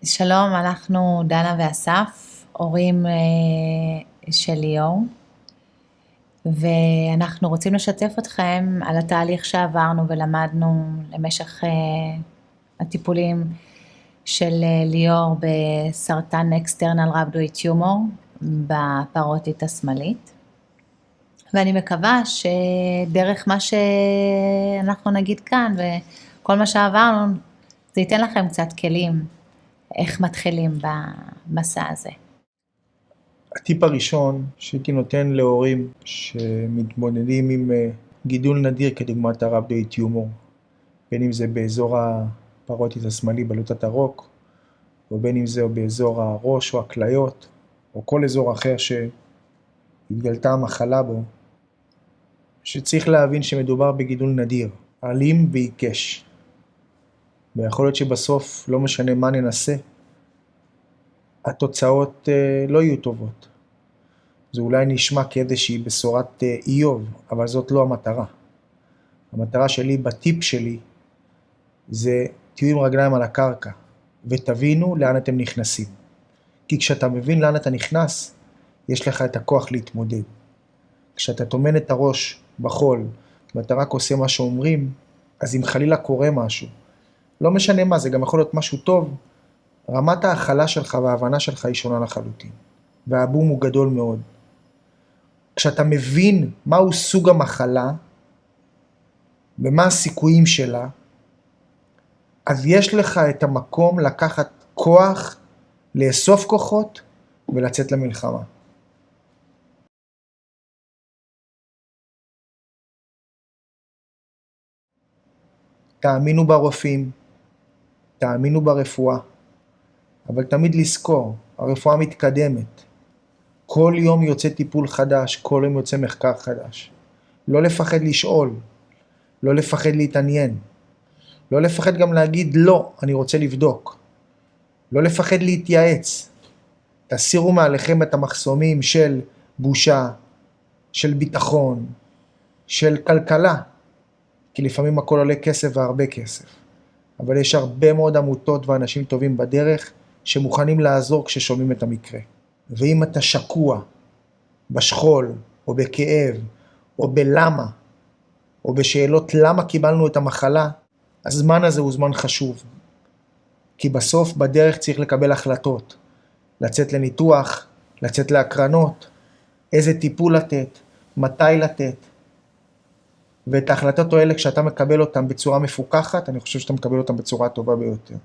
שלום, אנחנו דנה ואסף, הורים של ליאור, ואנחנו רוצים לשתף אתכם על התהליך שעברנו ולמדנו למשך הטיפולים של ליאור בסרטן אקסטרנל רhabdoid טיומור בפרוטית השמאלית. ואני מקווה שדרך מה שאנחנו נגיד כאן וכל מה שעברנו, זה ייתן לכם קצת כלים איך מתחילים במסע הזה. הטיפ הראשון שהייתי נותן להורים שמתמודדים עם גידול נדיר כדוגמת הרhabdoid טיומור, בין אם זה באזור הפרוטית השמאלי בלוטת הרוק, או בין אם זה באזור הראש או הכליות, או כל אזור אחר שהתגלתה המחלה בו, שצריך להבין שמדובר בגידול נדיר, אלים ועיקש. ויכול להיות שבסוף לא משנה מה ננסה, התוצאות לא יהיו טובות. זה אולי נשמע כאיזושהי בשורת איוב, אבל זאת לא המטרה. המטרה שלי בטיפ שלי זה תהיו עם רגליים על הקרקע, ותבינו לאן אתם נכנסים. כי כשאתה מבין לאן אתה נכנס, יש לך את הכוח להתמודד. כשאתה תומן את הראש בחול, ואתה רק עושה מה שאומרים, אז אם חלילה קורה משהו, לא משנה מה, זה גם יכול להיות משהו טוב, רמת ההכלה שלך וההבנה שלך היא שונה לחלוטין, והבום הוא גדול מאוד. כשאתה מבין מהו סוג המחלה, ומה הסיכויים שלה, אז יש לך את המקום לקחת כוח, לאסוף כוחות, ולצאת למלחמה. תאמינו ברופאים, תאמינו ברפואה, אבל תמיד לזכור, הרפואה מתקדמת. כל יום יוצא טיפול חדש, כל יום יוצא מחקר חדש. לא לפחד לשאול, לא לפחד להתעניין, לא לפחד גם להגיד לא, אני רוצה לבדוק. לא לפחד להתייעץ. תסירו מעליכם את המחסומים של בושה, של ביטחון, של כלכלה, כי לפעמים הכל עולה כסף והרבה כסף. אבל יש הרבה מאוד עמותות ואנשים טובים בדרך שמוכנים לעזור כששומעים את המקרה. ואם אתה שקוע בשכול או בכאב או בלמה או בשאלות למה קיבלנו את המחלה, הזמן הזה הוא זמן חשוב. כי בסוף בדרך צריך לקבל החלטות, לצאת לניתוח, לצאת להקרנות, איזה טיפול לתת, מתי לתת. ואת ההחלטות האלה כשאתה מקבל אותם בצורה מפוקחת, אני חושב שאתה מקבל אותם בצורה הטובה ביותר.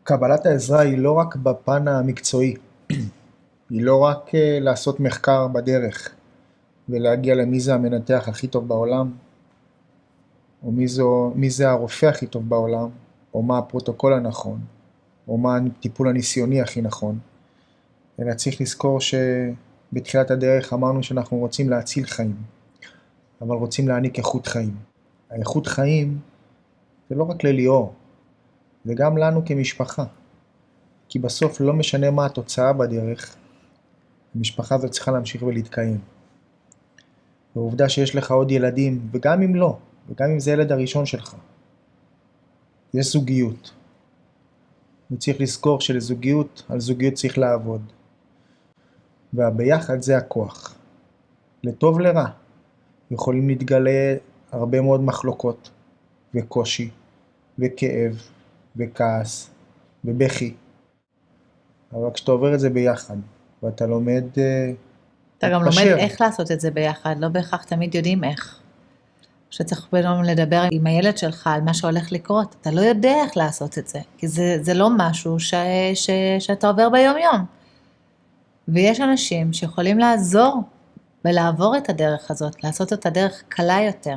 קבלת העזרה היא לא רק בפן המקצועי, היא לא רק לעשות מחקר בדרך ולהגיע למי זה המנתח הכי טוב בעולם, או מי זה הרופא הכי טוב בעולם, או מה הפרוטוקול הנכון, או מה הטיפול הניסיוני הכי נכון. אלא צריך לזכור שבתחילת הדרך אמרנו שאנחנו רוצים להציל חיים, אבל רוצים להעניק איכות חיים. האיכות חיים זה לא רק לליאור, זה גם לנו כמשפחה. כי בסוף לא משנה מה התוצאה בדרך, המשפחה הזאת צריכה להמשיך ולהתקיים. והעובדה שיש לך עוד ילדים, וגם אם לא, וגם אם זה ילד הראשון שלך, יש זוגיות. וצריך לזכור שלזוגיות, על זוגיות צריך לעבוד. והביחד זה הכוח. לטוב לרע, יכולים להתגלה הרבה מאוד מחלוקות, וקושי, וכאב, וכעס, ובכי. אבל כשאתה עובר את זה ביחד, ואתה לומד אתה גם לומד איך לעשות את זה ביחד, לא בהכרח תמיד יודעים איך. שצריך פתאום לדבר עם הילד שלך על מה שהולך לקרות, אתה לא יודע איך לעשות את זה, כי זה לא משהו שאתה עובר ביום יום. ויש אנשים שיכולים לעזור ולעבור את הדרך הזאת, לעשות את הדרך קלה יותר.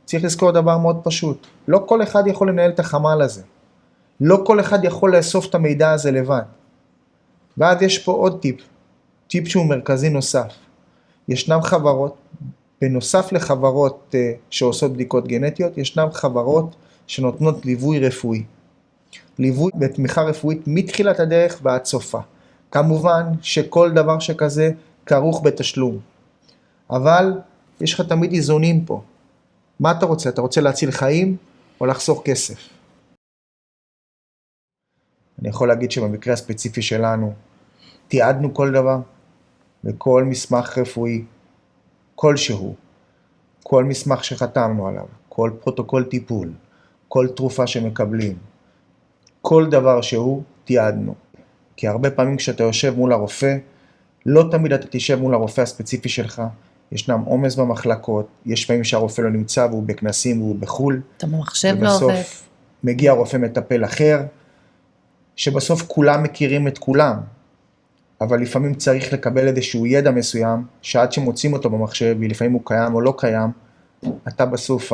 צריך לזכור דבר מאוד פשוט, לא כל אחד יכול לנהל את החמ"ל הזה. לא כל אחד יכול לאסוף את המידע הזה לבד. ואז יש פה עוד טיפ שהוא מרכזי נוסף. ישנם חברות, בנוסף לחברות שעושות בדיקות גנטיות, ישנם חברות שנותנות ליווי רפואי. ליווי בתמיכה רפואית מתחילת הדרך ועד סופה. כמובן שכל דבר שכזה כרוך בתשלום. אבל יש לך תמיד איזונים פה. מה אתה רוצה? אתה רוצה להציל חיים או לחסוך כסף? אני יכול להגיד שבמקרה הספציפי שלנו, תיעדנו כל דבר, וכל מסמך רפואי, כלשהו, כל מסמך שחתמנו עליו, כל פרוטוקול טיפול, כל תרופה שמקבלים, כל דבר שהוא, תיעדנו. כי הרבה פעמים כשאתה יושב מול הרופא, לא תמיד אתה תשב מול הרופא הספציפי שלך, ישנם עומס במחלקות, יש פעמים שהרופא לא נמצא והוא בכנסים והוא בחול. אתה במחשב לא עובד. ובסוף מגיע רופא מטפל אחר, שבסוף כולם מכירים את כולם, אבל לפעמים צריך לקבל איזשהו ידע מסוים, שעד שמוצאים אותו במחשב, ולפעמים הוא קיים או לא קיים, אתה בסוף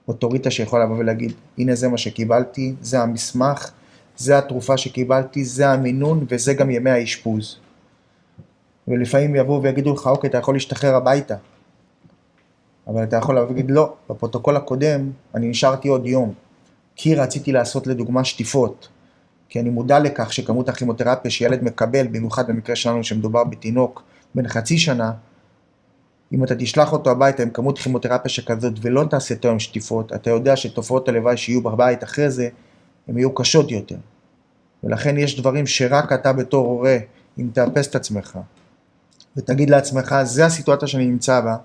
האוטוריטה שיכול לבוא ולהגיד, הנה זה מה שקיבלתי, זה המסמך, זה התרופה שקיבלתי, זה המינון, וזה גם ימי האשפוז. ולפעמים יבואו ויגידו לך, אוקיי, אתה יכול להשתחרר הביתה. אבל אתה יכול לבוא ולהגיד, לא, בפרוטוקול הקודם אני נשארתי עוד יום, כי רציתי לעשות לדוגמה שטיפות, כי אני מודע לכך שכמות הכימותרפיה שילד מקבל, במיוחד במקרה שלנו שמדובר בתינוק בן חצי שנה, אם אתה תשלח אותו הביתה עם כמות כימותרפיה שכזאת ולא תעשה את היום שטיפות, אתה יודע שתופעות הלוואי שיהיו בבית אחרי זה, הן יהיו קשות יותר. ולכן יש דברים שרק אתה בתור הורה, אם תאפס את עצמך, ותגיד לעצמך, זה הסיטואציה שאני נמצא בה,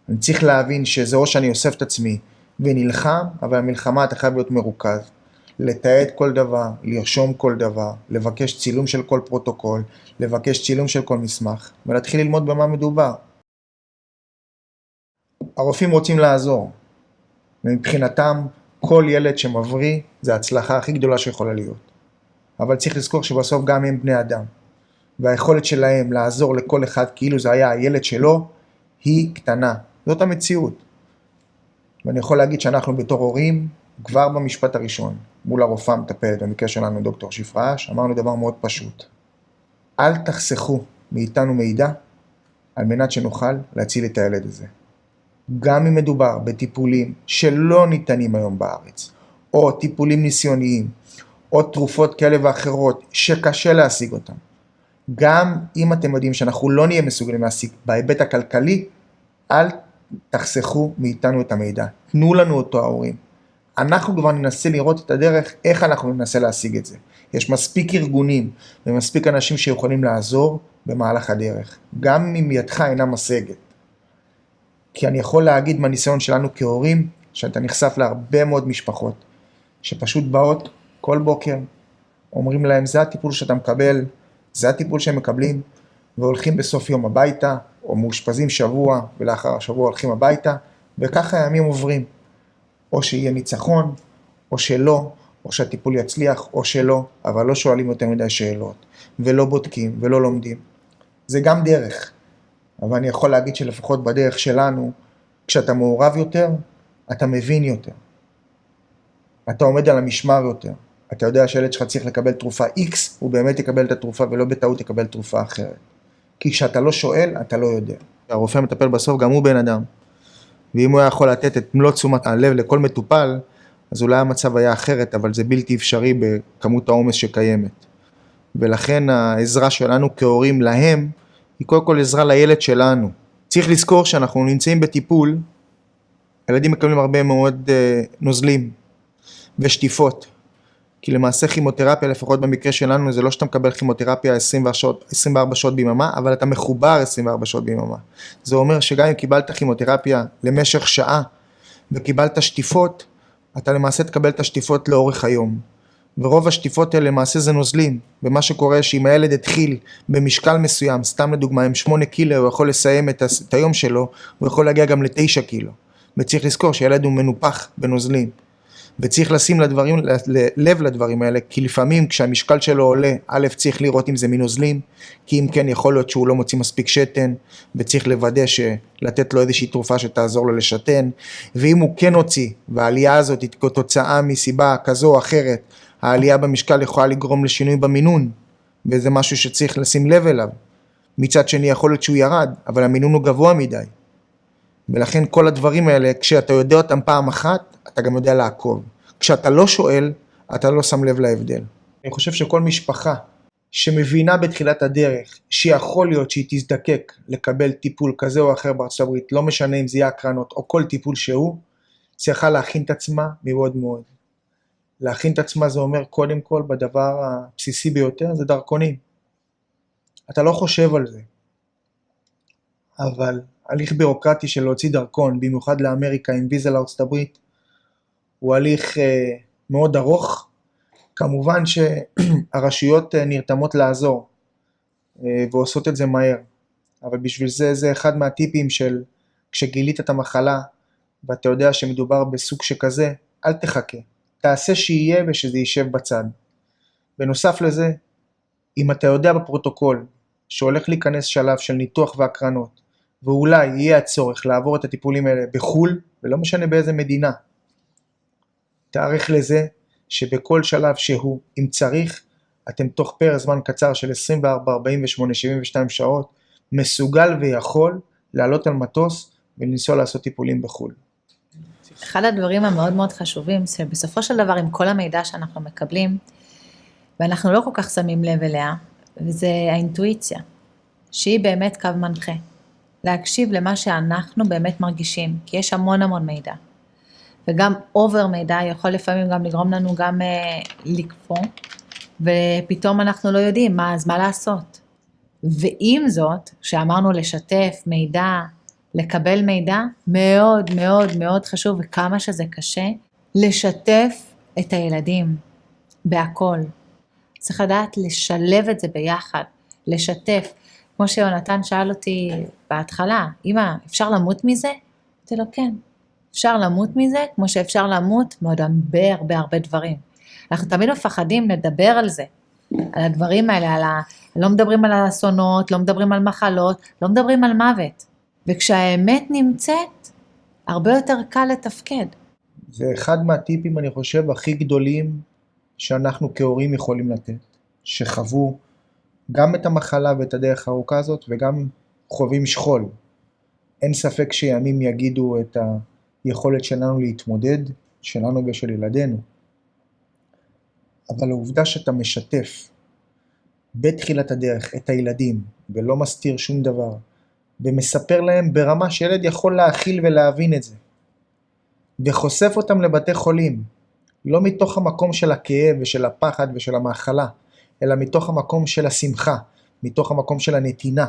אני צריך להבין שזה או שאני אוסף את עצמי ונלחם, אבל המלחמה אתה חייב להיות מרוכז. לתעד כל דבר, לרשום כל דבר, לבקש צילום של כל פרוטוקול, לבקש צילום של כל מסמך, ולהתחיל ללמוד במה מדובר. הרופאים רוצים לעזור, ומבחינתם כל ילד שמבריא זה ההצלחה הכי גדולה שיכולה להיות. אבל צריך לזכור שבסוף גם הם בני אדם, והיכולת שלהם לעזור לכל אחד כאילו זה היה הילד שלו, היא קטנה. זאת המציאות. ואני יכול להגיד שאנחנו בתור הורים, כבר במשפט הראשון, מול הרופאה המטפלת, במקרה שלנו דוקטור שפרה אש, אמרנו דבר מאוד פשוט. אל תחסכו מאיתנו מידע, על מנת שנוכל להציל את הילד הזה. גם אם מדובר בטיפולים שלא ניתנים היום בארץ, או טיפולים ניסיוניים, או תרופות כאלה ואחרות שקשה להשיג אותם. גם אם אתם יודעים שאנחנו לא נהיה מסוגלים להשיג בהיבט הכלכלי, אל תחסכו מאיתנו את המידע. תנו לנו אותו ההורים. אנחנו כבר ננסה לראות את הדרך, איך אנחנו ננסה להשיג את זה. יש מספיק ארגונים ומספיק אנשים שיכולים לעזור במהלך הדרך. גם אם ידך אינה משגת. כי אני יכול להגיד מהניסיון שלנו כהורים, שאתה נחשף להרבה מאוד משפחות, שפשוט באות כל בוקר, אומרים להם, זה הטיפול שאתה מקבל, זה הטיפול שהם מקבלים, והולכים בסוף יום הביתה, או מאושפזים שבוע, ולאחר השבוע הולכים הביתה, וככה הימים עוברים. או שיהיה ניצחון, או שלא, או שהטיפול יצליח, או שלא, אבל לא שואלים יותר מדי שאלות, ולא בודקים, ולא לומדים. זה גם דרך, אבל אני יכול להגיד שלפחות בדרך שלנו, כשאתה מעורב יותר, אתה מבין יותר. אתה עומד על המשמר יותר. אתה יודע שהילד שלך צריך לקבל תרופה X, הוא באמת יקבל את התרופה, ולא בטעות יקבל תרופה אחרת. כי כשאתה לא שואל, אתה לא יודע. הרופא מטפל בסוף, גם הוא בן אדם. ואם הוא יכול לתת את מלוא תשומת הלב לכל מטופל, אז אולי המצב היה אחרת, אבל זה בלתי אפשרי בכמות העומס שקיימת. ולכן העזרה שלנו כהורים להם, היא קודם כל עזרה לילד שלנו. צריך לזכור שאנחנו נמצאים בטיפול, הילדים מקבלים הרבה מאוד נוזלים ושטיפות. כי למעשה כימותרפיה, לפחות במקרה שלנו, זה לא שאתה מקבל כימותרפיה 24 שעות ביממה, אבל אתה מחובר 24 שעות ביממה. זה אומר שגם אם קיבלת כימותרפיה למשך שעה, וקיבלת שטיפות, אתה למעשה תקבל את השטיפות לאורך היום. ורוב השטיפות האלה למעשה זה נוזלים, ומה שקורה שאם הילד התחיל במשקל מסוים, סתם לדוגמה עם 8 קילו, הוא יכול לסיים את היום שלו, הוא יכול להגיע גם ל9 קילו. וצריך לזכור שילד הוא מנופח בנוזלים. וצריך לשים לב לדברים האלה, כי לפעמים כשהמשקל שלו עולה, א' צריך לראות אם זה מנוזלים, כי אם כן יכול להיות שהוא לא מוציא מספיק שתן, וצריך לוודא לתת לו איזושהי תרופה שתעזור לו לשתן, ואם הוא כן הוציא, והעלייה הזאת היא כתוצאה מסיבה כזו או אחרת, העלייה במשקל יכולה לגרום לשינוי במינון, וזה משהו שצריך לשים לב אליו. מצד שני יכול להיות שהוא ירד, אבל המינון הוא גבוה מדי. ולכן כל הדברים האלה, כשאתה יודע אותם פעם אחת, אתה גם יודע לעקוב. כשאתה לא שואל, אתה לא שם לב להבדל. אני חושב שכל משפחה שמבינה בתחילת הדרך שיכול להיות שהיא תזדקק לקבל טיפול כזה או אחר בארצות הברית, לא משנה אם זה יהיה הקרנות או כל טיפול שהוא, צריכה להכין את עצמה מאוד מאוד. להכין את עצמה זה אומר קודם כל בדבר הבסיסי ביותר, זה דרכונים. אתה לא חושב על זה, אבל הליך בירוקרטי של להוציא דרכון, במיוחד לאמריקה עם ויזה לארצות הברית, הוא הליך מאוד ארוך. כמובן שהרשויות נרתמות לעזור ועושות את זה מהר, אבל בשביל זה אחד מהטיפים של כשגילית את המחלה ואתה יודע שמדובר בסוג שכזה, אל תחכה, תעשה שיהיה ושזה יישב בצד. בנוסף לזה, אם אתה יודע בפרוטוקול שהולך להיכנס שלב של ניתוח והקרנות, ואולי יהיה הצורך לעבור את הטיפולים האלה בחול, ולא משנה באיזה מדינה, תאריך לזה שבכל שלב שהוא, אם צריך, אתם תוך פרק זמן קצר של 24, 48, 72 שעות, מסוגל ויכול לעלות על מטוס ולנסוע לעשות טיפולים בחול. אחד הדברים המאוד מאוד חשובים, שבסופו של דבר עם כל המידע שאנחנו מקבלים, ואנחנו לא כל כך שמים לב אליה, וזה האינטואיציה, שהיא באמת קו מנחה. להקשיב למה שאנחנו באמת מרגישים, כי יש המון המון מידע. וגם אובר מידע יכול לפעמים גם לגרום לנו גם לקפוא, ופתאום אנחנו לא יודעים אז מה לעשות. ועם זאת, שאמרנו לשתף מידע, לקבל מידע, מאוד מאוד מאוד חשוב, וכמה שזה קשה, לשתף את הילדים בהכל. צריך לדעת לשלב את זה ביחד, לשתף. כמו שיונתן שאל אותי בהתחלה, אמא, אפשר למות מזה? אמרתי לו, כן. אפשר למות מזה, כמו שאפשר למות מאוד הרבה דברים. אנחנו תמיד מפחדים לדבר על זה, על הדברים האלה, לא מדברים על האסונות, לא מדברים על מחלות, לא מדברים על מוות. וכשהאמת נמצאת, הרבה יותר קל לתפקד. זה אחד מהטיפים, אני חושב, הכי גדולים שאנחנו כהורים יכולים לתת, שחוו גם את המחלה ואת הדרך הארוכה הזאת, וגם חווים שכול. אין ספק שימים יגידו את היכולת שלנו להתמודד, שלנו ושל ילדינו. אבל העובדה שאתה משתף בתחילת הדרך את הילדים, ולא מסתיר שום דבר, ומספר להם ברמה שילד יכול להכיל ולהבין את זה, וחושף אותם לבתי חולים, לא מתוך המקום של הכאב ושל הפחד ושל המחלה, אלא מתוך המקום של השמחה, מתוך המקום של הנתינה,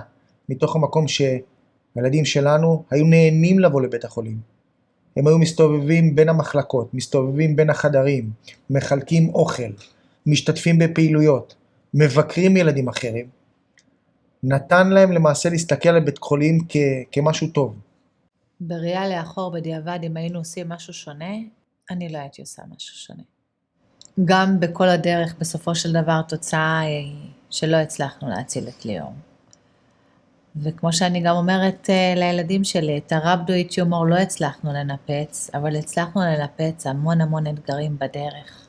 מתוך המקום שהילדים שלנו היו נהנים לבוא לבית החולים. הם היו מסתובבים בין המחלקות, מסתובבים בין החדרים, מחלקים אוכל, משתתפים בפעילויות, מבקרים ילדים אחרים. נתן להם למעשה להסתכל על בית חולים כמשהו טוב. בראייה לאחור בדיעבד, אם היינו עושים משהו שונה, אני לא הייתי עושה משהו שונה. גם בכל הדרך, בסופו של דבר, תוצאה היא שלא הצלחנו להציל את ליאור. וכמו שאני גם אומרת לילדים שלי, את הרבדואית יומור לא הצלחנו לנפץ, אבל הצלחנו לנפץ המון אתגרים בדרך.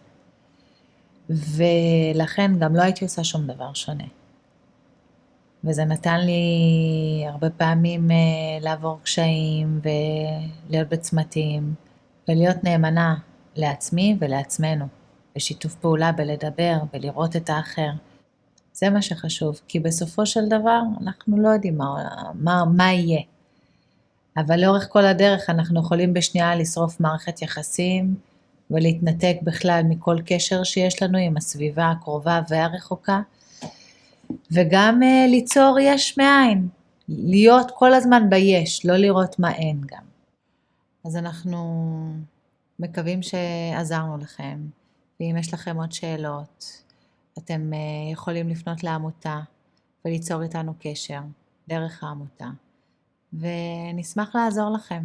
ולכן גם לא הייתי עושה שום דבר שונה. וזה נתן לי הרבה פעמים לעבור קשיים ולהיות בצמתים, ולהיות נאמנה לעצמי ולעצמנו, בשיתוף פעולה, בלדבר, בלראות את האחר. זה מה שחשוב, כי בסופו של דבר אנחנו לא יודעים מה יהיה. אבל לאורך כל הדרך אנחנו יכולים בשנייה לשרוף מערכת יחסים, ולהתנתק בכלל מכל קשר שיש לנו עם הסביבה הקרובה והרחוקה, וגם ליצור יש מאין, להיות כל הזמן ביש, לא לראות מה אין גם. אז אנחנו מקווים שעזרנו לכם, ואם יש לכם עוד שאלות, אתם יכולים לפנות לעמותה וליצור איתנו קשר דרך העמותה, ונשמח לעזור לכם.